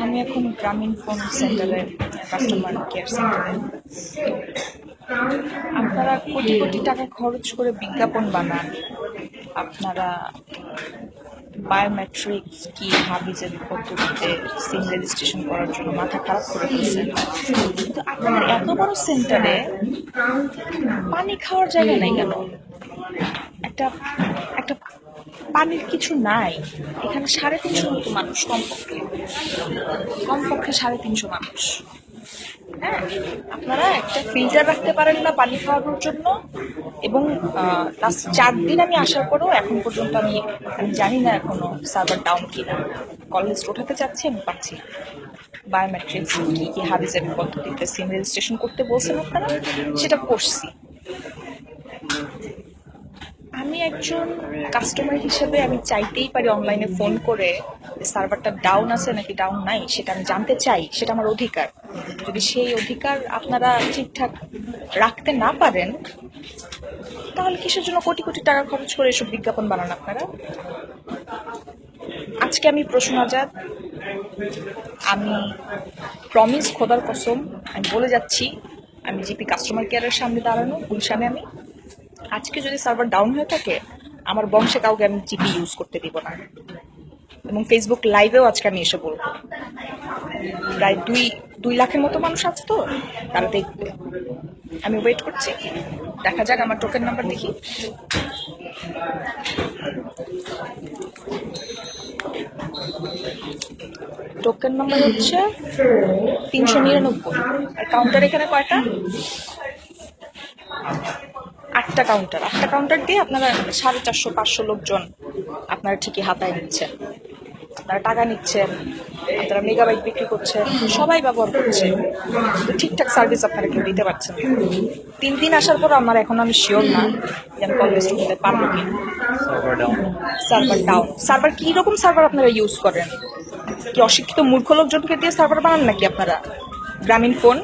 আমি এখন গ্রামীণ ফোন সেন্টারের কাস্টমার কেয়ার সেন্টারে। আপনারা কোটি কোটি টাকা খরচ করে বিজ্ঞাপন বানান, আপনারা বায়োমেট্রিক্স কি হাবিজের পদ্ধতিতে সিম রেজিস্ট্রেশন করার জন্য মাথা খারাপ করে ফেলছেন, কিন্তু আপনাদের এত বড় সেন্টারে পানি খাওয়ার জায়গা নাই কেন? একটা একটা পানির কিছু নাই এখানে। 350 মতো মানুষ, কমপক্ষে কমপক্ষে 350 মানুষ। হ্যাঁ, আপনারা একটা ফিল্টার রাখতে পারেন না পানি খাওয়ানোর জন্য? এবং লাস্ট 4 দিন আমি আসার পরেও এখন পর্যন্ত আমি আমি জানি না এখনো সার্ভার ডাউন কিনা। কল লিস্ট ওঠাতে চাচ্ছি, আমি পাচ্ছি না। বায়োমেট্রিক্স কি কি হাবিজের পদ্ধতিতে সিম রেজিস্ট্রেশন করতে বলছেন আপনারা, সেটা করছি। আমি একজন কাস্টমার হিসেবে আমি চাইতেই পারি অনলাইনে ফোন করে সার্ভারটা ডাউন আছে নাকি ডাউন নাই সেটা আমি জানতে চাই, সেটা আমার অধিকার। যদি সেই অধিকার আপনারা ঠিকঠাক রাখতে না পারেন, তাহলে কিসের জন্য কোটি কোটি টাকা খরচ করে এসব বিজ্ঞাপন বানান আপনারা? আজকে আমি প্রশ্ন আজাদ, আমি প্রমিস খোদার কসম আমি বলে যাচ্ছি, আমি জিপি কাস্টমার কেয়ারের সামনে দাঁড়ানো, গুলশানে আমি। আজকে যদি সার্ভার ডাউন হয়ে থাকে, আমার বংশে কাউকে আমি জিপি ইউজ করতে দিব না। এবং ফেসবুক লাইভেও আজকে আমি এসে বলবো। প্রায় 2 লাখের মতো মানুষ আছে, তো তারা দেখবে। আমি ওয়েট করছি, দেখা যাক। আমার টোকেন নাম্বার দেখি। টোকেন নাম্বার হচ্ছে 399। আর কাউন্টার এখানে কয়টা? 8টা কাউন্টার। 8টা কাউন্টার দিয়ে আপনারা 450-500 লোকজন আপনারা ঠিকই হাতায় নিচ্ছেন। আপনারা টাকা নিচ্ছেন, আপনারা মেগাবাইট বিক্রি করছেন, সবাই ব্যবহার করছে, কিন্তু ঠিকঠাক সার্ভিস আপনারা কেউ দিতে পারছেন না। 3 দিন আসার পর আমি শিওর না যে আমি কল লিস্ট করতে পারবো কিনা। Server down. সার্ভার কি রকম সার্ভার আপনারা ইউজ করেন? কি অশিক্ষিত মূর্খ লোকজনকে দিয়ে সার্ভার বানান নাকি আপনারা? গ্রামীণ ফোন